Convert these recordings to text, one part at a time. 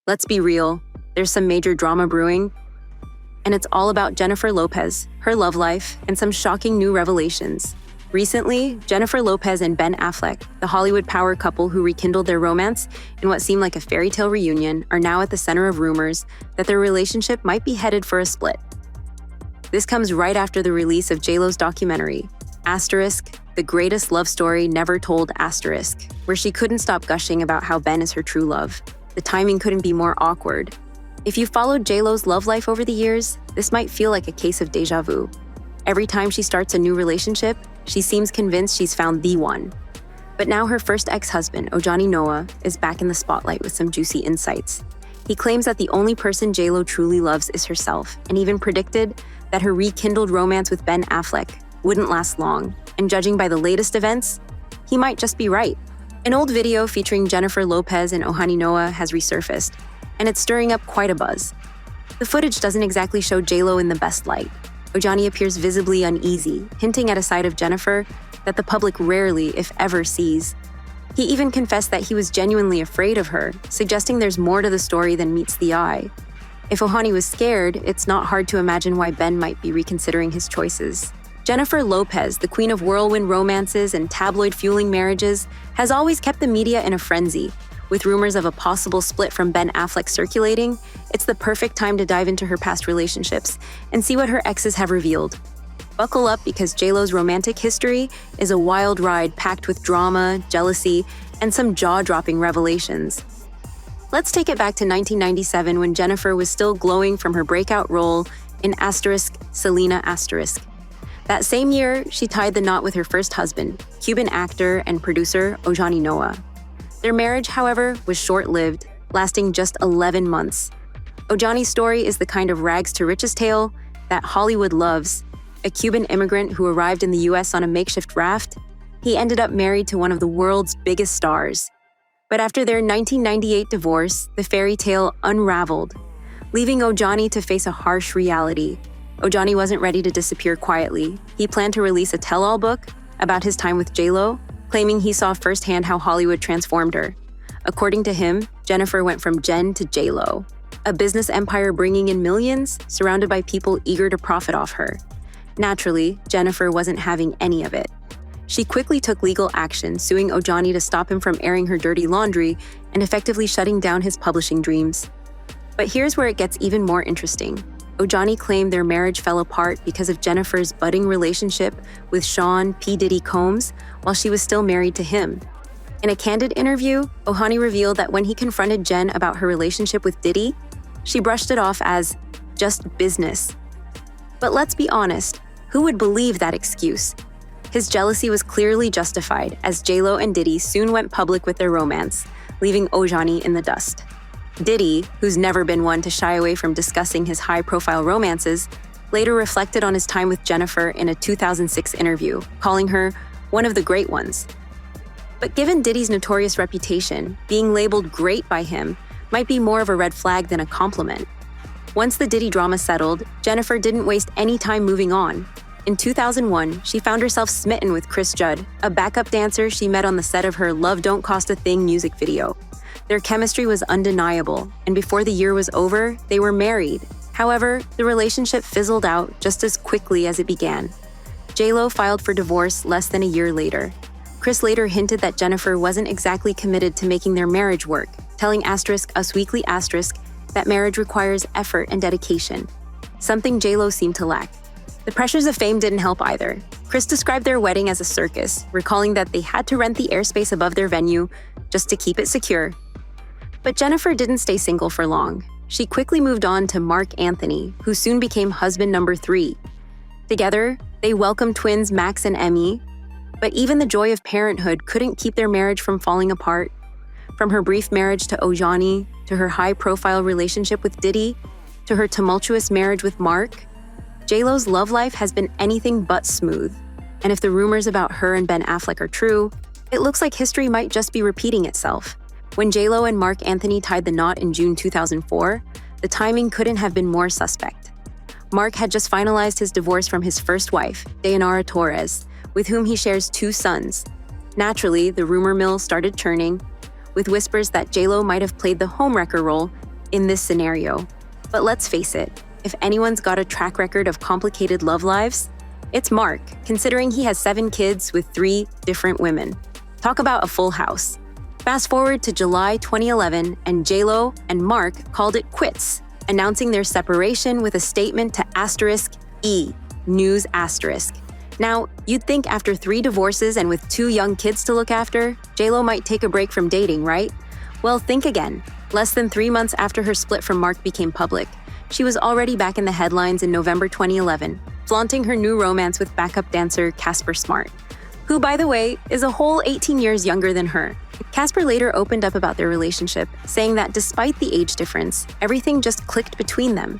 Let's be real, there's some major drama brewing, and it's all about Jennifer Lopez, her love life, and some shocking new revelations. Recently, Jennifer Lopez and Ben Affleck, the Hollywood power couple who rekindled their romance in what seemed like a fairy tale reunion, are now at the center of rumors that their relationship might be headed for a split. This comes right after the release of JLo's documentary, Asterisk, The Greatest Love Story Never Told Asterisk, where she couldn't stop gushing about how Ben is her true love. The timing couldn't be more awkward. If you followed JLo's love life over the years, this might feel like a case of déjà vu. Every time she starts a new relationship, she seems convinced she's found the one. But now her first ex-husband, Ojani Noa, is back in the spotlight with some juicy insights. He claims that the only person JLo truly loves is herself, and even predicted that her rekindled romance with Ben Affleck wouldn't last long. And judging by the latest events, he might just be right. An old video featuring Jennifer Lopez and Ojani Noa has resurfaced, and it's stirring up quite a buzz. The footage doesn't exactly show JLo in the best light. Ojani appears visibly uneasy, hinting at a side of Jennifer that the public rarely, if ever, sees. He even confessed that he was genuinely afraid of her, suggesting there's more to the story than meets the eye. If Ojani was scared, it's not hard to imagine why Ben might be reconsidering his choices. Jennifer Lopez, the queen of whirlwind romances and tabloid-fueling marriages, has always kept the media in a frenzy. With rumors of a possible split from Ben Affleck circulating, it's the perfect time to dive into her past relationships and see what her exes have revealed. Buckle up because JLo's romantic history is a wild ride packed with drama, jealousy, and some jaw-dropping revelations. Let's take it back to 1997 when Jennifer was still glowing from her breakout role in Asterisk, Selena Asterisk. That same year, she tied the knot with her first husband, Cuban actor and producer Ojani Noa. Their marriage, however, was short-lived, lasting just 11 months. Ojani's story is the kind of rags-to-riches tale that Hollywood loves. A Cuban immigrant who arrived in the U.S. on a makeshift raft, he ended up married to one of the world's biggest stars. But after their 1998 divorce, the fairy tale unraveled, leaving Ojani to face a harsh reality. Ojani wasn't ready to disappear quietly. He planned to release a tell-all book about his time with JLo, claiming he saw firsthand how Hollywood transformed her. According to him, Jennifer went from Jen to JLo, a business empire bringing in millions, surrounded by people eager to profit off her. Naturally, Jennifer wasn't having any of it. She quickly took legal action, suing Ojani to stop him from airing her dirty laundry and effectively shutting down his publishing dreams. But here's where it gets even more interesting. Ojani claimed their marriage fell apart because of Jennifer's budding relationship with Sean P. Diddy Combs while she was still married to him. In a candid interview, Ojani revealed that when he confronted Jen about her relationship with Diddy, she brushed it off as just business. But let's be honest, who would believe that excuse? His jealousy was clearly justified as JLo and Diddy soon went public with their romance, leaving Ojani in the dust. Diddy, who's never been one to shy away from discussing his high-profile romances, later reflected on his time with Jennifer in a 2006 interview, calling her one of the great ones. But given Diddy's notorious reputation, being labeled great by him might be more of a red flag than a compliment. Once the Diddy drama settled, Jennifer didn't waste any time moving on. In 2001, she found herself smitten with Chris Judd, a backup dancer she met on the set of her Love Don't Cost a Thing music video. Their chemistry was undeniable, and before the year was over, they were married. However, the relationship fizzled out just as quickly as it began. JLo filed for divorce less than a year later. Chris later hinted that Jennifer wasn't exactly committed to making their marriage work, telling Us Weekly that marriage requires effort and dedication, something JLo seemed to lack. The pressures of fame didn't help either. Chris described their wedding as a circus, recalling that they had to rent the airspace above their venue just to keep it secure. But Jennifer didn't stay single for long. She quickly moved on to Mark Anthony, who soon became husband number 3. Together, they welcomed twins Max and Emmy, but even the joy of parenthood couldn't keep their marriage from falling apart. From her brief marriage to Ojani, to her high-profile relationship with Diddy, to her tumultuous marriage with Mark, JLo's love life has been anything but smooth. And if the rumors about her and Ben Affleck are true, it looks like history might just be repeating itself. When JLo and Mark Anthony tied the knot in June 2004, the timing couldn't have been more suspect. Mark had just finalized his divorce from his first wife, Dayanara Torres, with whom he shares 2 sons. Naturally, the rumor mill started churning, with whispers that JLo might have played the homewrecker role in this scenario. But let's face it, if anyone's got a track record of complicated love lives, it's Mark, considering he has 7 kids with 3 different women. Talk about a full house. Fast forward to July 2011, and J.Lo and Mark called it quits, announcing their separation with a statement to *E, news *. Now, you'd think after 3 divorces and with 2 young kids to look after, J.Lo might take a break from dating, right? Well, think again. Less than 3 months after her split from Mark became public, she was already back in the headlines in November 2011, flaunting her new romance with backup dancer Casper Smart, who, by the way, is a whole 18 years younger than her. Casper later opened up about their relationship, saying that despite the age difference, everything just clicked between them.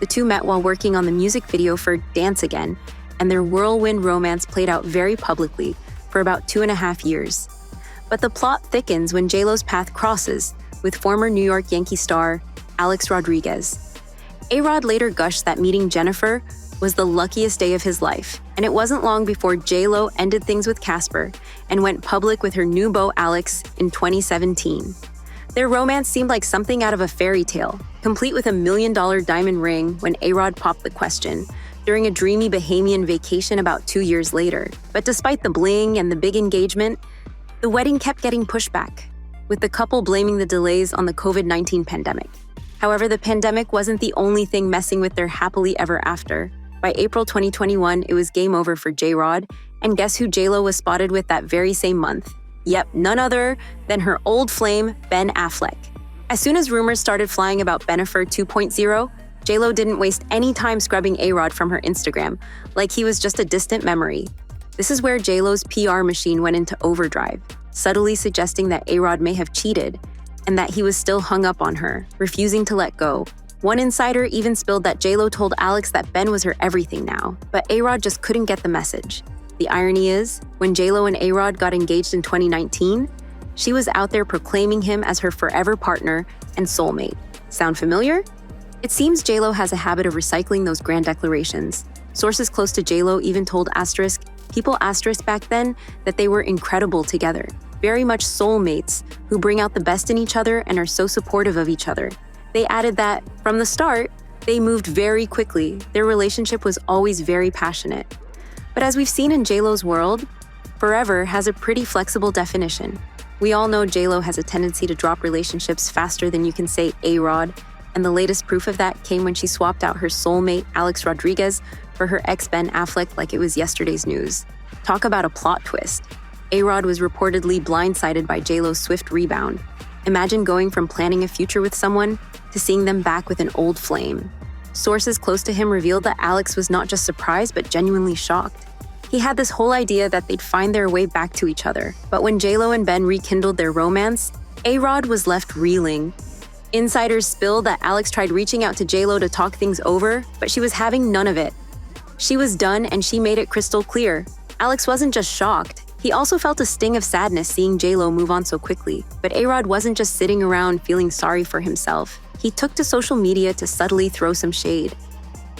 The two met while working on the music video for Dance Again, and their whirlwind romance played out very publicly for about 2.5 years. But the plot thickens when J.Lo's path crosses with former New York Yankee star Alex Rodriguez. A-Rod later gushed that meeting Jennifer was the luckiest day of his life, and it wasn't long before J.Lo ended things with Casper and went public with her new beau Alex in 2017. Their romance seemed like something out of a fairy tale, complete with a $1 million diamond ring when A-Rod popped the question during a dreamy Bahamian vacation about 2 years later. But despite the bling and the big engagement, the wedding kept getting pushed back, with the couple blaming the delays on the COVID-19 pandemic. However, the pandemic wasn't the only thing messing with their happily ever after. By April 2021, it was game over for J-Rod, and guess who J.Lo was spotted with that very same month? Yep, none other than her old flame, Ben Affleck. As soon as rumors started flying about Bennifer 2.0, J.Lo didn't waste any time scrubbing A-Rod from her Instagram, like he was just a distant memory. This is where J.Lo's PR machine went into overdrive, subtly suggesting that A-Rod may have cheated, and that he was still hung up on her, refusing to let go. One insider even spilled that J.Lo told Alex that Ben was her everything now, but A-Rod just couldn't get the message. The irony is, when J.Lo and A-Rod got engaged in 2019, she was out there proclaiming him as her forever partner and soulmate. Sound familiar? It seems J.Lo has a habit of recycling those grand declarations. Sources close to J.Lo even told people back then that they were incredible together, very much soulmates who bring out the best in each other and are so supportive of each other. They added that, from the start, they moved very quickly. Their relationship was always very passionate. But as we've seen in J.Lo's world, forever has a pretty flexible definition. We all know J.Lo has a tendency to drop relationships faster than you can say A-Rod, and the latest proof of that came when she swapped out her soulmate, Alex Rodriguez, for her ex Ben Affleck like it was yesterday's news. Talk about a plot twist. A-Rod was reportedly blindsided by J.Lo's swift rebound. Imagine going from planning a future with someone to seeing them back with an old flame. Sources close to him revealed that Alex was not just surprised but genuinely shocked. He had this whole idea that they'd find their way back to each other. But when J.Lo and Ben rekindled their romance, A-Rod was left reeling. Insiders spilled that Alex tried reaching out to J.Lo to talk things over, but she was having none of it. She was done, and she made it crystal clear. Alex wasn't just shocked. He also felt a sting of sadness seeing J.Lo move on so quickly. But A-Rod wasn't just sitting around feeling sorry for himself. He took to social media to subtly throw some shade.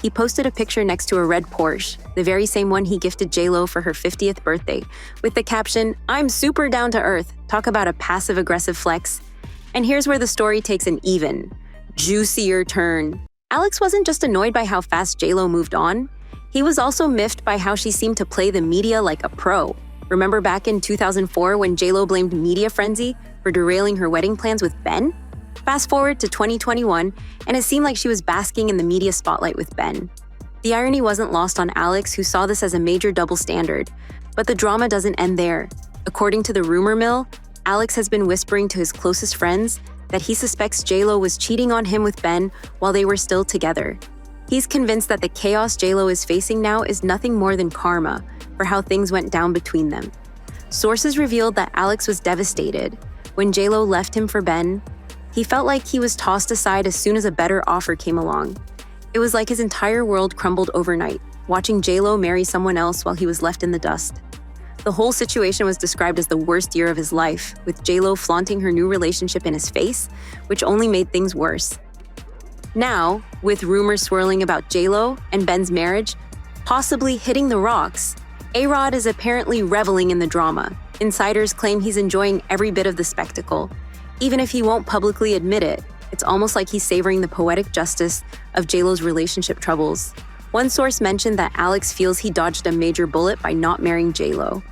He posted a picture next to a red Porsche, the very same one he gifted J.Lo for her 50th birthday, with the caption, "I'm super down to earth." Talk about a passive-aggressive flex. And here's where the story takes an even juicier turn. Alex wasn't just annoyed by how fast J.Lo moved on. He was also miffed by how she seemed to play the media like a pro. Remember back in 2004 when J.Lo blamed Media Frenzy for derailing her wedding plans with Ben? Fast forward to 2021, and it seemed like she was basking in the media spotlight with Ben. The irony wasn't lost on Alex, who saw this as a major double standard. But the drama doesn't end there. According to the rumor mill, Alex has been whispering to his closest friends that he suspects J.Lo was cheating on him with Ben while they were still together. He's convinced that the chaos J.Lo is facing now is nothing more than karma for how things went down between them. Sources revealed that Alex was devastated. When J.Lo left him for Ben, he felt like he was tossed aside as soon as a better offer came along. It was like his entire world crumbled overnight, watching J.Lo marry someone else while he was left in the dust. The whole situation was described as the worst year of his life, with J.Lo flaunting her new relationship in his face, which only made things worse. Now, with rumors swirling about J.Lo and Ben's marriage possibly hitting the rocks, A-Rod is apparently reveling in the drama. Insiders claim he's enjoying every bit of the spectacle. Even if he won't publicly admit it, It's almost like he's savoring the poetic justice of J-Lo's relationship troubles. One source mentioned that Alex feels he dodged a major bullet by not marrying J-Lo.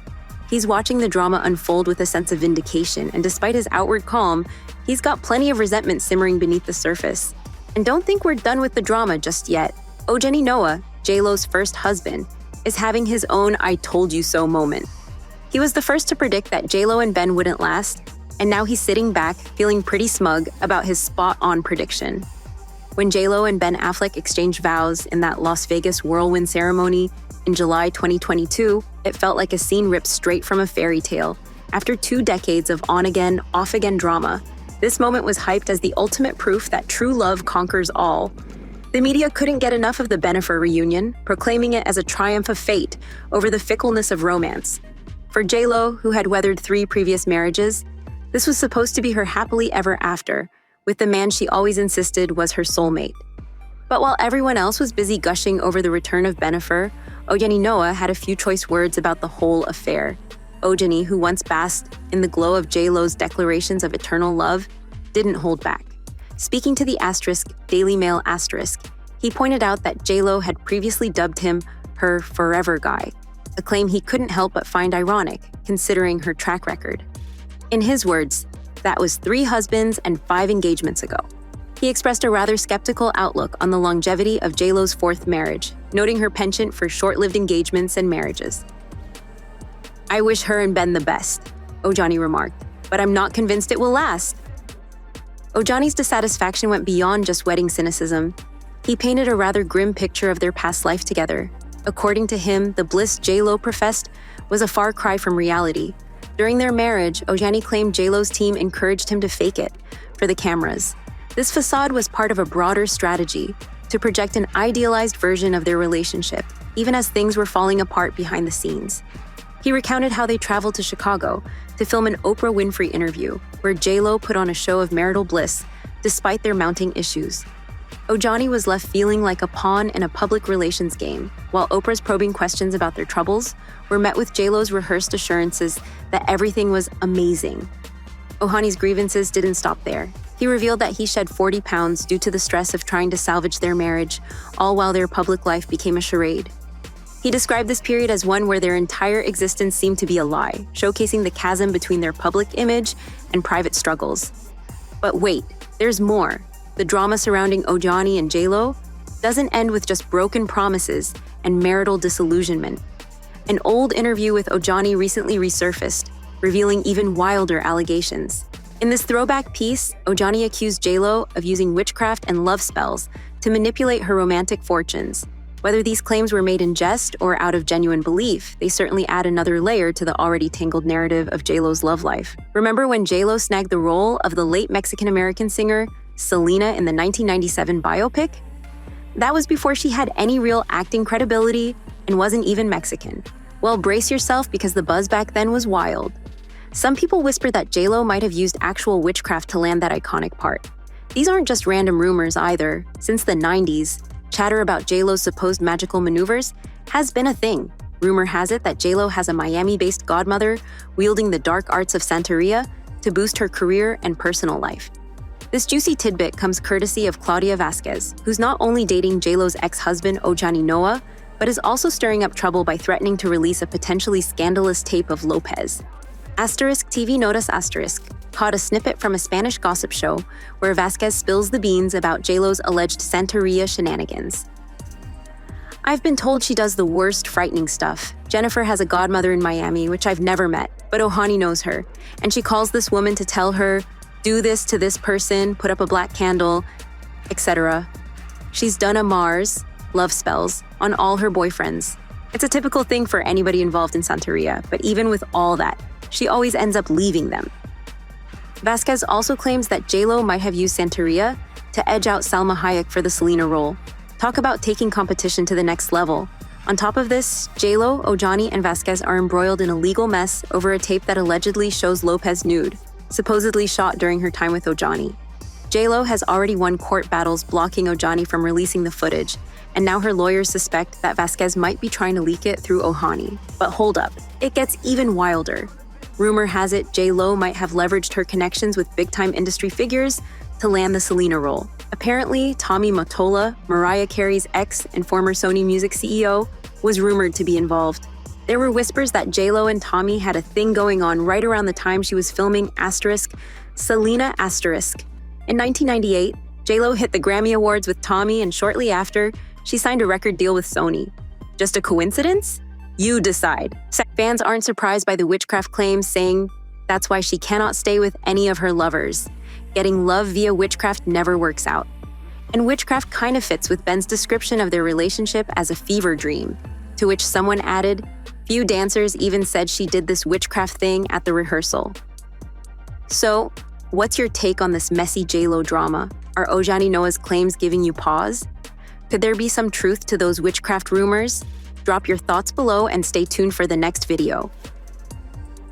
He's watching the drama unfold with a sense of vindication, and despite his outward calm, he's got plenty of resentment simmering beneath the surface. And don't think we're done with the drama just yet. Ojani Noa, J-Lo's first husband, is having his own I told you so moment. He was the first to predict that J-Lo and Ben wouldn't last, and now he's sitting back, feeling pretty smug about his spot-on prediction. When J-Lo and Ben Affleck exchanged vows in that Las Vegas whirlwind ceremony in July 2022, it felt like a scene ripped straight from a fairy tale. After 2 decades of on-again, off-again drama, this moment was hyped as the ultimate proof that true love conquers all. The media couldn't get enough of the Bennifer reunion, proclaiming it as a triumph of fate over the fickleness of romance. For J-Lo, who had weathered 3 previous marriages, this was supposed to be her happily ever after, with the man she always insisted was her soulmate. But while everyone else was busy gushing over the return of Bennifer, Ojani Noa had a few choice words about the whole affair. Ojani, who once basked in the glow of J-Lo's declarations of eternal love, didn't hold back. Speaking to the Daily Mail asterisk, he pointed out that J-Lo had previously dubbed him her forever guy, a claim he couldn't help but find ironic, considering her track record. In his words, that was 3 husbands and 5 engagements ago. He expressed a rather skeptical outlook on the longevity of J-Lo's 4th marriage, noting her penchant for short-lived engagements and marriages. "I wish her and Ben the best," Ojani remarked, "but I'm not convinced it will last." Ojani's dissatisfaction went beyond just wedding cynicism. He painted a rather grim picture of their past life together. According to him, the bliss J-Lo professed was a far cry from reality. During their marriage, Ojani claimed J-Lo's team encouraged him to fake it for the cameras. This facade was part of a broader strategy to project an idealized version of their relationship, even as things were falling apart behind the scenes. He recounted how they traveled to Chicago to film an Oprah Winfrey interview, where J-Lo put on a show of marital bliss despite their mounting issues. Ojani was left feeling like a pawn in a public relations game, while Oprah's probing questions about their troubles were met with J-Lo's rehearsed assurances that everything was amazing. Ojani's grievances didn't stop there. He revealed that he shed 40 pounds due to the stress of trying to salvage their marriage, all while their public life became a charade. He described this period as one where their entire existence seemed to be a lie, showcasing the chasm between their public image and private struggles. But wait, there's more. The drama surrounding Ojani and J-Lo doesn't end with just broken promises and marital disillusionment. An old interview with Ojani recently resurfaced, revealing even wilder allegations. In this throwback piece, Ojani accused J-Lo of using witchcraft and love spells to manipulate her romantic fortunes. Whether these claims were made in jest or out of genuine belief, they certainly add another layer to the already tangled narrative of J-Lo's love life. Remember when J-Lo snagged the role of the late Mexican-American singer Selena in the 1997 biopic? That was before she had any real acting credibility and wasn't even Mexican. Well, brace yourself because the buzz back then was wild. Some people whisper that J-Lo might have used actual witchcraft to land that iconic part. These aren't just random rumors either. Since the 90s, chatter about J-Lo's supposed magical maneuvers has been a thing. Rumor has it that J-Lo has a Miami-based godmother wielding the dark arts of Santeria to boost her career and personal life. This juicy tidbit comes courtesy of Claudia Vasquez, who's not only dating J-Lo's ex-husband Ojani Noa, but is also stirring up trouble by threatening to release a potentially scandalous tape of Lopez. TV Notas caught a snippet from a Spanish gossip show where Vasquez spills the beans about J-Lo's alleged Santeria shenanigans. "I've been told she does the worst frightening stuff. Jennifer has a godmother in Miami, which I've never met, but Ojani knows her, and she calls this woman to tell her, do this to this person, put up a black candle, etc. She's done a Mars, love spells, on all her boyfriends. It's a typical thing for anybody involved in Santeria, but even with all that, she always ends up leaving them." Vasquez also claims that J-Lo might have used Santeria to edge out Salma Hayek for the Selena role. Talk about taking competition to the next level. On top of this, J-Lo, Ojani, and Vasquez are embroiled in a legal mess over a tape that allegedly shows Lopez nude, supposedly shot during her time with Ojani. J-Lo has already won court battles blocking Ojani from releasing the footage, and now her lawyers suspect that Vasquez might be trying to leak it through Ojani. But hold up, it gets even wilder. Rumor has it J-Lo might have leveraged her connections with big-time industry figures to land the Selena role. Apparently, Tommy Mottola, Mariah Carey's ex and former Sony Music CEO, was rumored to be involved. There were whispers that J-Lo and Tommy had a thing going on right around the time she was filming Selena *. In 1998, J-Lo hit the Grammy Awards with Tommy, and shortly after, she signed a record deal with Sony. Just a coincidence? You decide. Fans aren't surprised by the witchcraft claims, saying that's why she cannot stay with any of her lovers. Getting love via witchcraft never works out. And witchcraft kind of fits with Ben's description of their relationship as a fever dream, to which someone added, few dancers even said she did this witchcraft thing at the rehearsal. So, what's your take on this messy J-Lo drama? Are Ojani Noa's claims giving you pause? Could there be some truth to those witchcraft rumors? Drop your thoughts below and stay tuned for the next video.